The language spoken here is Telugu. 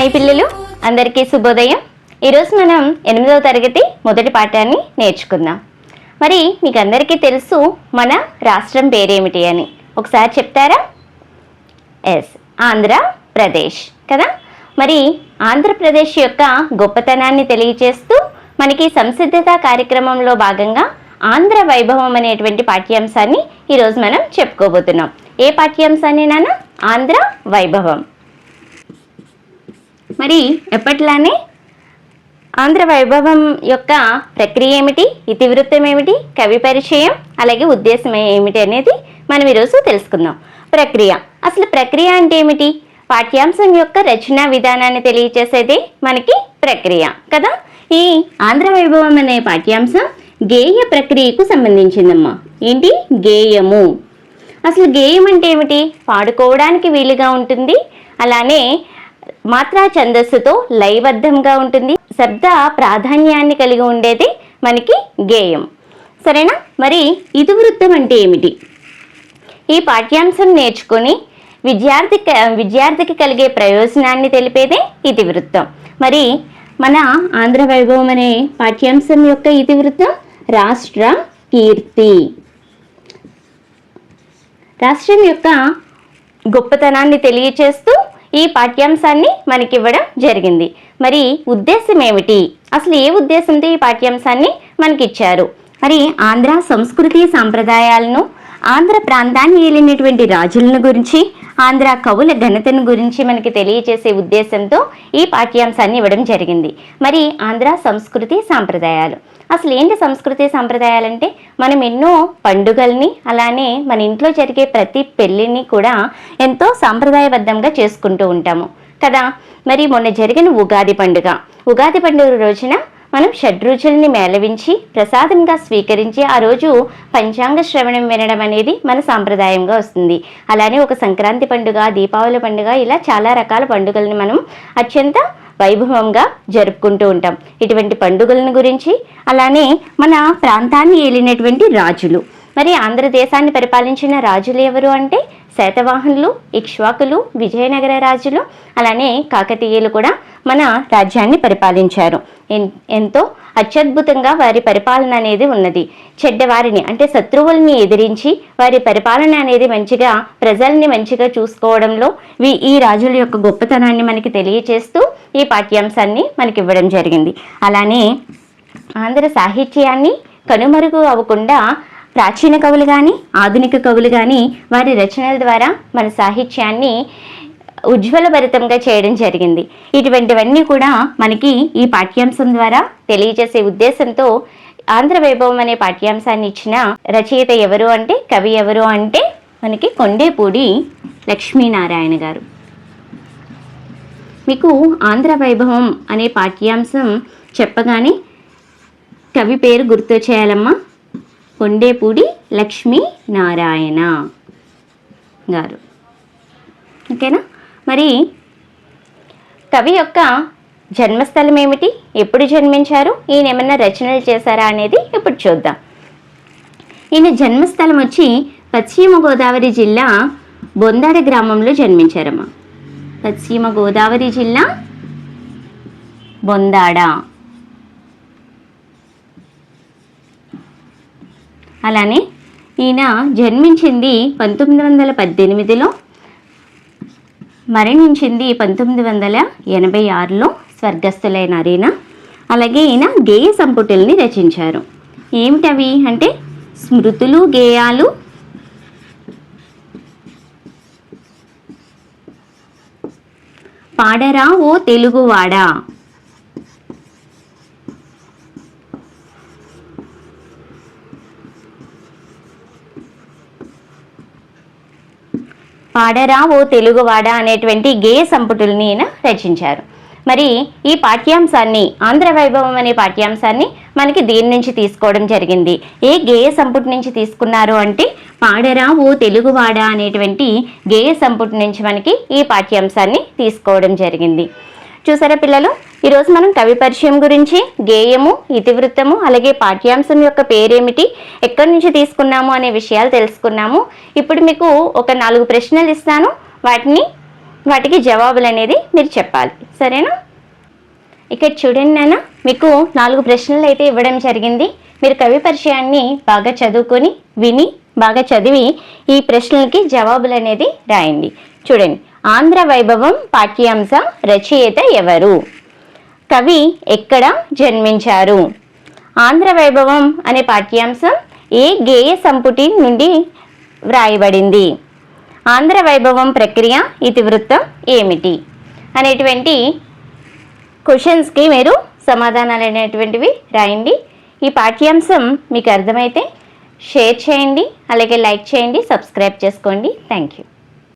హాయ్ పిల్లలు, అందరికీ శుభోదయం. ఈరోజు మనం 8వ తరగతి మొదటి పాఠాన్ని నేర్చుకుందాం. మరి మీకు అందరికీ తెలుసు మన రాష్ట్రం పేరేమిటి అని ఒకసారి చెప్తారా? ఆంధ్రప్రదేశ్ కదా. మరి ఆంధ్రప్రదేశ్ యొక్క గొప్పతనాన్ని తెలియజేస్తూ మనకి సంసిద్ధత కార్యక్రమంలో భాగంగా ఆంధ్ర వైభవం అనేటువంటి పాఠ్యాంశాన్ని ఈరోజు మనం చెప్పుకోబోతున్నాం. ఏ పాఠ్యాంశాన్ని నాన్న? ఆంధ్ర వైభవం. మరి ఎప్పట్లానే ఆంధ్ర వైభవం యొక్క ప్రక్రియ ఏమిటి, ఇతివృత్తం ఏమిటి, కవి పరిచయం, అలాగే ఉద్దేశం ఏమిటి అనేది మనం ఈరోజు తెలుసుకుందాం. ప్రక్రియ, అసలు ప్రక్రియ అంటే ఏమిటి? పాఠ్యాంశం యొక్క రచనా విధానాన్ని తెలియచేసేదే మనకి ప్రక్రియ కదా. ఈ ఆంధ్ర వైభవం అనే పాఠ్యాంశం గేయ ప్రక్రియకు సంబంధించిందమ్మా. ఏంటి? గేయము. అసలు గేయం అంటే ఏమిటి? పాడుకోవడానికి వీలుగా ఉంటుంది, అలానే మాత్రా ఛందస్సుతో లయబద్ధంగా ఉంటుంది, శబ్ద ప్రాధాన్యాన్ని కలిగి ఉండేది మనకి గేయం. సరేనా? మరి ఇతివృత్తం అంటే ఏమిటి? ఈ పాఠ్యాంశం నేర్చుకొని విద్యార్థికి కలిగే ప్రయోజనాన్ని తెలిపేదే ఇతివృత్తం. మరి మన ఆంధ్ర వైభవం అనే పాఠ్యాంశం యొక్క ఇతివృత్తం రాష్ట్ర కీర్తి. రాష్ట్రం యొక్క గొప్పతనాన్ని తెలియచేస్తూ ఈ పాఠ్యాంశాన్ని మనకి ఇవ్వడం జరిగింది. మరి ఉద్దేశం ఏమిటి? అసలు ఏ ఉద్దేశంతో ఈ పాఠ్యాంశాన్ని మనకి ఇచ్చారు? మరి ఆంధ్ర సంస్కృతి సాంప్రదాయాలను, ఆంధ్ర ప్రాంతాన్ని ఏలినటువంటి రాజులను గురించి, ఆంధ్ర కవుల ఘనతను గురించి మనకి తెలియచేసే ఉద్దేశంతో ఈ పాఠ్యాంశాన్ని ఇవ్వడం జరిగింది. మరి ఆంధ్ర సంస్కృతి సాంప్రదాయాలు, అసలు ఏంటి సంస్కృతి సాంప్రదాయాలంటే మనం ఎన్నో పండుగల్ని, అలానే మన ఇంట్లో జరిగే ప్రతి పెళ్ళిని కూడా ఎంతో సాంప్రదాయబద్ధంగా చేసుకుంటూ ఉంటాము కదా. మరి మొన్న జరిగిన ఉగాది పండుగ రోజున మనం షడ్రుచుల్ని మేళవించి ప్రసాదంగా స్వీకరించి ఆ రోజు పంచాంగ శ్రవణం వినడం అనేది మన సాంప్రదాయంగా వస్తుంది. అలానే ఒక సంక్రాంతి పండుగ, దీపావళి పండుగ, ఇలా చాలా రకాల పండుగల్ని మనం అత్యంత వైభవంగా జరుపుకుంటూ ఉంటాం. ఇటువంటి పండుగలను గురించి, అలానే మన ప్రాంతాన్ని ఏలినటువంటి రాజులు, మరి ఆంధ్రదేశాన్ని పరిపాలించిన రాజులు ఎవరు అంటే శాతవాహనులు, ఇక్ష్వాకులు, విజయనగర రాజులు, అలానే కాకతీయులు కూడా మన రాజ్యాన్ని పరిపాలించారు. ఎంతో అత్యద్భుతంగా వారి పరిపాలన అనేది ఉన్నది. చెడ్డవారిని అంటే శత్రువుల్ని ఎదిరించి వారి పరిపాలన అనేది మంచిగా, ప్రజల్ని మంచిగా చూసుకోవడంలో ఈ రాజుల యొక్క గొప్పతనాన్ని మనకి తెలియచేస్తూ ఈ పాఠ్యాంశాన్ని మనకి ఇవ్వడం జరిగింది. అలానే ఆంధ్ర సాహిత్యాన్ని కనుమరుగు అవ్వకుండా ప్రాచీన కవులు కానీ ఆధునిక కవులు కానీ వారి రచనల ద్వారా మన సాహిత్యాన్ని ఉజ్వలభరితంగా చేయడం జరిగింది. ఇటువంటివన్నీ కూడా మనకి ఈ పాఠ్యాంశం ద్వారా తెలియజేసే ఉద్దేశంతో ఆంధ్ర వైభవం అనే పాఠ్యాంశాన్ని ఇచ్చిన రచయిత ఎవరు అంటే, కవి ఎవరు అంటే మనకి కొండేపూడి లక్ష్మీనారాయణ గారు. మీకు ఆంధ్ర వైభవం అనే పాఠ్యాంశం చెప్పగానే కవి పేరు గుర్తు చేయాలమ్మా. కొండేపూడి లక్ష్మీనారాయణ గారు. ఓకేనా? మరి కవి యొక్క జన్మస్థలం ఏమిటి, ఎప్పుడు జన్మించారు, ఈయన ఏమన్నా రచనలు చేశారా అనేది ఇప్పుడు చూద్దాం. ఈయన జన్మస్థలం వచ్చి పశ్చిమ గోదావరి జిల్లా బొందాడ గ్రామంలో జన్మించారమ్మా. పశ్చిమ గోదావరి జిల్లా బొందాడ. అలానే ఈయన జన్మించింది 1918లో, మరణించింది 1986లో స్వర్గస్థులైన ఈయన. అలాగే ఈయన గేయ సంపుటిల్ని రచించారు. ఏమిటవి అంటే స్మృతులు, గేయాలు, పాడరా ఓ తెలుగువాడా, పాడరా ఓ తెలుగువాడ అనేటువంటి గేయ సంపుటుల్ని ఈయన రచించారు. మరి ఈ పాఠ్యాంశాన్ని, ఆంధ్ర వైభవం అనే పాఠ్యాంశాన్ని మనకి దీని నుంచి తీసుకోవడం జరిగింది. ఏ గేయ సంపుటి నుంచి తీసుకున్నారు అంటే పాడరా ఓ తెలుగువాడ అనేటువంటి గేయ సంపుటి నుంచి మనకి ఈ పాఠ్యాంశాన్ని తీసుకోవడం జరిగింది. చూసారా పిల్లలు, ఈరోజు మనం కవి పరిచయం గురించి, గేయము, ఇతివృత్తము, అలాగే పాఠ్యాంశం యొక్క పేరేమిటి, ఎక్కడి నుంచి తీసుకున్నాము అనే విషయాలు తెలుసుకున్నాము. ఇప్పుడు మీకు ఒక 4 ప్రశ్నలు ఇస్తాను, వాటిని వాటికి జవాబులు అనేది మీరు చెప్పాలి. సరేనా? ఇక్కడ చూడండి నాన్న, మీకు 4 ప్రశ్నలు అయితే ఇవ్వడం జరిగింది. మీరు కవి పరిచయాన్ని బాగా చదువుకొని విని బాగా చదివి ఈ ప్రశ్నలకి జవాబులు అనేది రాయండి. చూడండి, ఆంధ్ర వైభవం పాఠ్యాంశ రచయిత ఎవరు? కవి ఎక్కడ జన్మించారు? ఆంధ్ర వైభవం అనే పాఠ్యాంశం ఏ గేయ సంపుటి నుండి వ్రాయబడింది? ఆంధ్ర వైభవం ప్రక్రియ ఇతివృత్తం ఏమిటి? అనేటువంటి క్వశ్చన్స్కి మీరు సమాధానాలు అనేటువంటివి రాయండి. ఈ పాఠ్యాంశం మీకు అర్థమైతే షేర్ చేయండి, అలాగే లైక్ చేయండి, సబ్స్క్రైబ్ చేసుకోండి. Thank you.